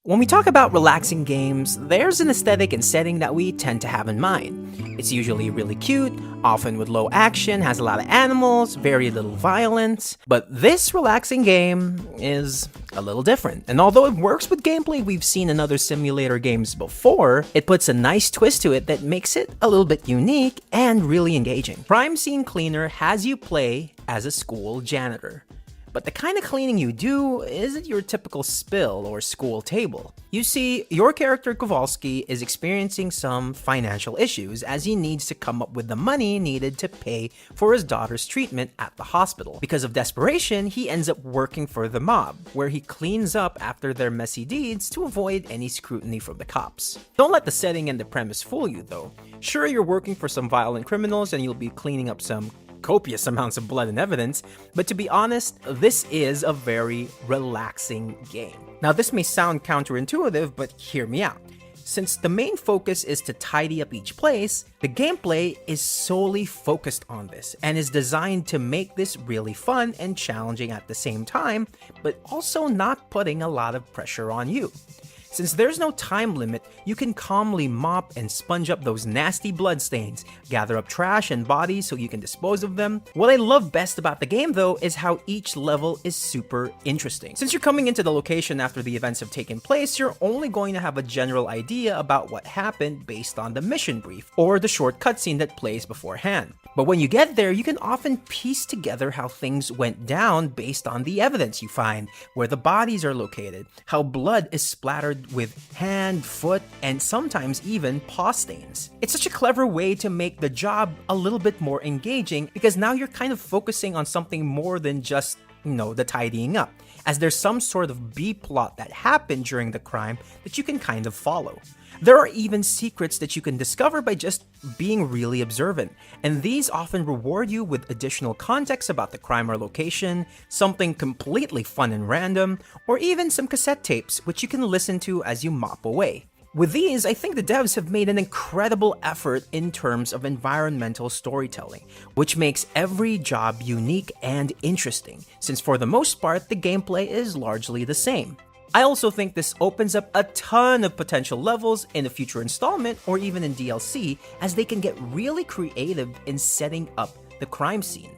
When we talk about relaxing games, there's an aesthetic and setting that we tend to have in mind. It's usually really cute, often with low action, has a lot of animals, very little violence. But this relaxing game is a little different. And although it works with gameplay we've seen in other simulator games before, it puts a nice twist to it that makes it a little bit unique and really engaging. Crime Scene Cleaner has you play as a school janitor. But the kind of cleaning you do isn't your typical spill or school table. You see, your character Kowalski is experiencing some financial issues as he needs to come up with the money needed to pay for his daughter's treatment at the hospital. Because of desperation, he ends up working for the mob, where he cleans up after their messy deeds to avoid any scrutiny from the cops. Don't let the setting and the premise fool you though. Sure, you're working for some violent criminals and you'll be cleaning up some copious amounts of blood and evidence, but to be honest, this is a very relaxing game. Now, this may sound counterintuitive, but hear me out. Since the main focus is to tidy up each place, the gameplay is solely focused on this and is designed to make this really fun and challenging at the same time, but also not putting a lot of pressure on you. Since there's no time limit, you can calmly mop and sponge up those nasty bloodstains, gather up trash and bodies so you can dispose of them. What I love best about the game though is how each level is super interesting. Since you're coming into the location after the events have taken place, you're only going to have a general idea about what happened based on the mission brief or the short cutscene that plays beforehand. But when you get there, you can often piece together how things went down based on the evidence you find, where the bodies are located, how blood is splattered with hand, foot, and sometimes even paw stains. It's such a clever way to make the job a little bit more engaging because now you're kind of focusing on something more than just, the tidying up, as there's some sort of B-plot that happened during the crime that you can kind of follow. There are even secrets that you can discover by just being really observant, and these often reward you with additional context about the crime or location, something completely fun and random, or even some cassette tapes which you can listen to as you mop away. With these, I think the devs have made an incredible effort in terms of environmental storytelling, which makes every job unique and interesting, since for the most part, the gameplay is largely the same. I also think this opens up a ton of potential levels in a future installment or even in DLC, as they can get really creative in setting up the crime scene.